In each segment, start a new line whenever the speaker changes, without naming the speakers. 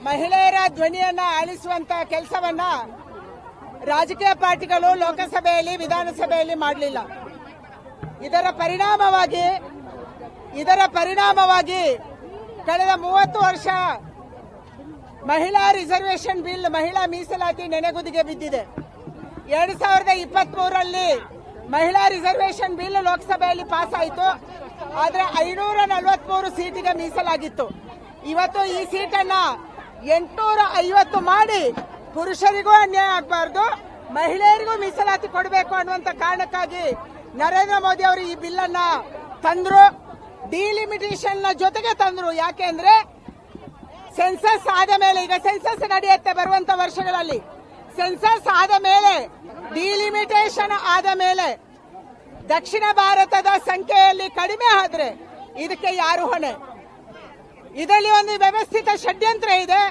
ಮಹಿಳೆಯರ ಧ್ವನಿಯನ್ನ ಆಲಿಸುವಂತ ಕೆಲಸವನ್ನ ರಾಜಕೀಯ ಪಾರ್ಟಿಗಳು ಲೋಕಸಭೆಯಲ್ಲಿ ವಿಧಾನಸಭೆಯಲ್ಲಿ ಮಾಡಲಿಲ್ಲ. ಇದರ ಪರಿಣಾಮವಾಗಿ ಕಳೆದ 30 ವರ್ಷ ಮಹಿಳಾ ರಿಸರ್ವೇಶನ್ ಬಿಲ್, ಮಹಿಳಾ ಮೀಸಲಾತಿ ನೆನೆಗುದಿಗೆ ಬಿದ್ದಿದೆ. 2023ರಲ್ಲಿ ಮಹಿಳಾ ರಿಸರ್ವೇಶನ್ ಬಿಲ್ ಲೋಕಸಭೆಯಲ್ಲಿ ಪಾಸ್ ಆಯಿತು. ಆದ್ರೆ 543 ಸೀಟಿಗೆ ಮೀಸಲಾಗಿತ್ತು. ಇವತ್ತು ಈ ಸೀಟನ್ನ 850 ಮಾಡಿ ಪುರುಷರಿಗೂ ಅನ್ಯಾಯ ಆಗಬಾರ್ದು, ಮಹಿಳೆಯರಿಗೂ ಮೀಸಲಾತಿ ಕೊಡಬೇಕು ಅನ್ನುವಂತ ಕಾರಣಕ್ಕಾಗಿ ನರೇಂದ್ರ ಮೋದಿ ಅವರು ಈ ಬಿಲ್ ಅನ್ನ ತಂದ್ರು. ಡಿಲಿಮಿಟೇಷನ್ ನ ಜೊತೆಗೆ ತಂದ್ರು. ಯಾಕೆಂದ್ರೆ ಸೆನ್ಸಸ್ ಆದ ಮೇಲೆ, ಈಗ ಸೆನ್ಸಸ್ ನಡೆಯುತ್ತೆ ಬರುವಂತ ವರ್ಷಗಳಲ್ಲಿ, ಸೆನ್ಸಸ್ ಆದ ಮೇಲೆ, ಡಿಲಿಮಿಟೇಷನ್ ಆದ ಮೇಲೆ ದಕ್ಷಿಣ ಭಾರತದ ಸಂಖ್ಯೆಯಲ್ಲಿ ಕಡಿಮೆ ಆದ್ರೆ ಇದಕ್ಕೆ ಯಾರು ಹೊಣೆ? ಇದರಲ್ಲಿ ಒಂದು ವ್ಯವಸ್ಥಿತ ಷಡ್ಯಂತ್ರ ಇದೆ.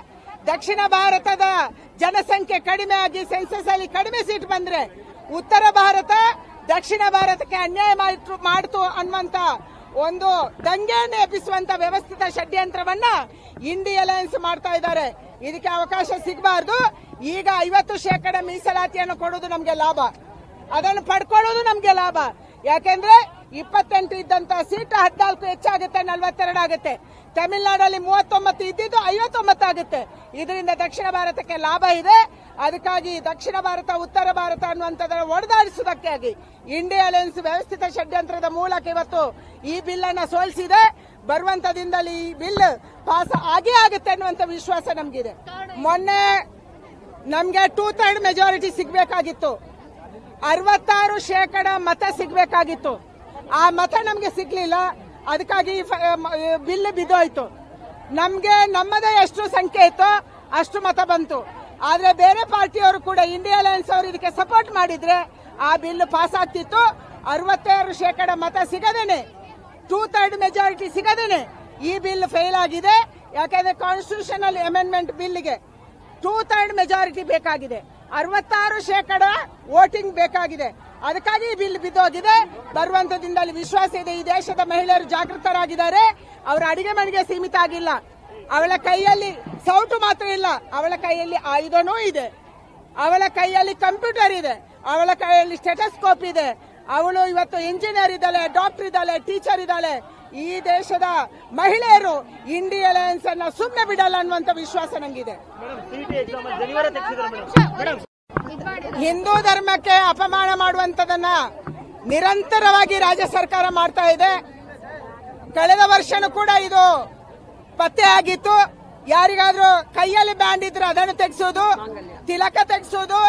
ದಕ್ಷಿಣ ಭಾರತದ ಜನಸಂಖ್ಯೆ ಕಡಿಮೆ ಆಗಿ ಸೆನ್ಸಸ್ ಅಲ್ಲಿ ಕಡಿಮೆ ಸೀಟ್ ಬಂದ್ರೆ ಉತ್ತರ ಭಾರತ ದಕ್ಷಿಣ ಭಾರತಕ್ಕೆ ಅನ್ಯಾಯ ಮಾಡ್ತು ಅನ್ನುವಂತ ಒಂದು ದಂಗೆಯನ್ನು ಎಬ್ಬಿಸುವಂತ ವ್ಯವಸ್ಥಿತ ಷಡ್ಯಂತ್ರವನ್ನ ಇಂಡಿ ಅಲಯನ್ಸ್ ಮಾಡ್ತಾ ಇದ್ದಾರೆ. ಇದಕ್ಕೆ ಅವಕಾಶ ಸಿಗಬಾರ್ದು. ಈಗ 50% ಮೀಸಲಾತಿಯನ್ನು ಕೊಡೋದು ನಮ್ಗೆ ಲಾಭ, ಅದನ್ನು ಪಡ್ಕೊಳ್ಳೋದು ನಮ್ಗೆ ಲಾಭ. ಯಾಕೆಂದ್ರೆ 28 ಇದ್ದಂತ ಸೀಟ್ 14 ಹೆಚ್ಚಾಗುತ್ತೆ, 42 ಆಗುತ್ತೆ. ತಮಿಳುನಾಡಲ್ಲಿ 39 ಇದ್ದಿದ್ದು 59 ಆಗುತ್ತೆ. ಇದರಿಂದ ದಕ್ಷಿಣ ಭಾರತಕ್ಕೆ ಲಾಭ ಇದೆ. ಅದಕ್ಕಾಗಿ ದಕ್ಷಿಣ ಭಾರತ ಉತ್ತರ ಭಾರತ ಅನ್ನುವಂಥದ್ದನ್ನ ಒಡೆದಾಡಿಸುವುದಕ್ಕಾಗಿ ಇಂಡಿ ಅಲಯನ್ಸ್ ವ್ಯವಸ್ಥಿತ ಷಡ್ಯಂತ್ರದ ಮೂಲಕ ಇವತ್ತು ಈ ಬಿಲ್ ಅನ್ನ ಸೋಲಿಸಿದೆ. ಬರುವಂತ ದಿನದಲ್ಲಿ ಈ ಬಿಲ್ ಪಾಸ್ ಆಗೇ ಆಗುತ್ತೆ ಅನ್ನುವಂತ ವಿಶ್ವಾಸ ನಮ್ಗಿದೆ. ಮೊನ್ನೆ ನಮ್ಗೆ 2/3 ಮೆಜಾರಿಟಿ ಸಿಗ್ಬೇಕಾಗಿತ್ತು, 66% ಮತ ಸಿಗ್ಬೇಕಾಗಿತ್ತು. ಆ ಮತ ನಮ್ಗೆ ಸಿಗ್ಲಿಲ್ಲ. ಅದಕ್ಕಾಗಿ ಬಿಲ್ ಬಿದ್ದೋಯ್ತು. ನಮ್ಗೆ ನಮ್ಮದೇ ಎಷ್ಟು ಸಂಖ್ಯೆ ಇತ್ತೋ ಅಷ್ಟು ಮತ ಬಂತು. ಆದ್ರೆ ಬೇರೆ ಪಾರ್ಟಿಯವರು ಕೂಡ ಇಂಡಿ ಅಲಯನ್ಸ್ ಅವರು ಇದಕ್ಕೆ ಸಪೋರ್ಟ್ ಮಾಡಿದ್ರೆ ಆ ಬಿಲ್ ಪಾಸ್ ಆಗ್ತಿತ್ತು. 66% ಮತ ಸಿಗದೇನೆ, 2/3 ಮೆಜಾರಿಟಿ ಸಿಗದೇನೆ ಈ ಬಿಲ್ ಫೇಲ್ ಆಗಿದೆ. ಯಾಕಂದ್ರೆ ಕಾನ್ಸ್ಟಿಟ್ಯೂಷನಲ್ ಅಮೆಂಡ್ಮೆಂಟ್ ಬಿಲ್ಗೆ 2/3 ಮೆಜಾರಿಟಿ ಬೇಕಾಗಿದೆ, 66% ವೋಟಿಂಗ್ ಬೇಕಾಗಿದೆ. ಅದಕ್ಕಾಗಿ ಈ ಬಿಲ್ ಬಿದ್ದೋಗಿದೆ. ಬರುವಂತ ದಿನದಲ್ಲಿ ವಿಶ್ವಾಸ ಇದೆ. ಈ ದೇಶದ ಮಹಿಳೆಯರು ಜಾಗೃತರಾಗಿದ್ದಾರೆ. ಅವರ ಅಡಿಗೆ ಮನೆಗೆ ಸೀಮಿತ ಆಗಿಲ್ಲ. ಅವಳ ಕೈಯಲ್ಲಿ ಸೌಟು ಮಾತ್ರ ಇಲ್ಲ, ಅವಳ ಕೈಯಲ್ಲಿ ಆಯುಧನೂ ಇದೆ, ಅವಳ ಕೈಯಲ್ಲಿ ಕಂಪ್ಯೂಟರ್ ಇದೆ, ಅವಳ ಕೈಯಲ್ಲಿ ಸ್ಟೆಟಸ್ಕೋಪ್ ಇದೆ. ಅವಳು ಇವತ್ತು ಇಂಜಿನಿಯರ್ ಇದ್ದಾಳೆ, ಡಾಕ್ಟರ್ ಇದ್ದಾಳೆ, ಟೀಚರ್ ಇದ್ದಾಳೆ. ಈ ದೇಶದ ಮಹಿಳೆಯರು ಇಂಡಿ ಅಲಯನ್ಸ್ ಅನ್ನ ಸುಮ್ಮನೆ ಬಿಡಲ್ಲ ಅನ್ನುವಂತ ವಿಶ್ವಾಸ ನಂಗಿದೆ. ಹಿಂದೂ ಧರ್ಮಕ್ಕೆ ಅಪಮಾನ ಮಾಡುವಂತದನ್ನ ನಿರಂತರವಾಗಿ ರಾಜ್ಯ ಸರ್ಕಾರ ಮಾಡ್ತಾ ಇದೆ. ಕಳೆದ ವರ್ಷನೂ ಕೂಡ ಇದು ಪತ್ತೆ ಆಗಿತ್ತು. ಯಾರಿಗಾದ್ರೂ ಕೈಯಲ್ಲಿ ಬ್ಯಾಂಡ್ ಇದ್ರೆ ಅದನ್ನು ತೆಗೆಸೋದು, ತಿಲಕ ತೆಗೆಸೋದು,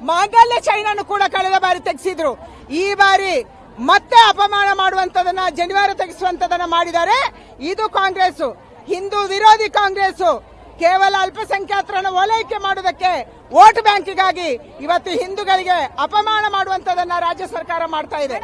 ಮಾಂಗಲ್ಯ ಚೈನನ್ನು ಕೂಡ ಕಳೆದ ಬಾರಿ ತೆಗೆಸಿದ್ರು. ಈ ಬಾರಿ ಮತ್ತೆ ಅಪಮಾನ ಮಾಡುವಂತದನ್ನ, ಜನಿವಾರ ತೆಗೆಸುವಂತದನ್ನ ಮಾಡಿದ್ದಾರೆ. ಇದು ಕಾಂಗ್ರೆಸ್, ಹಿಂದೂ ವಿರೋಧಿ ಕಾಂಗ್ರೆಸ್. ಕೇವಲ ಅಲ್ಪಸಂಖ್ಯಾತರನ್ನು ಓಲೈಕೆ ಮಾಡುವುದಕ್ಕೆ, ವೋಟ್ ಬ್ಯಾಂಕಿಗಾಗಿ ಇವತ್ತು ಹಿಂದೂಗಳಿಗೆ ಅಪಮಾನ ಮಾಡುವಂತದನ್ನ ರಾಜ್ಯ ಸರ್ಕಾರ ಮಾಡ್ತಾ ಇದೆ.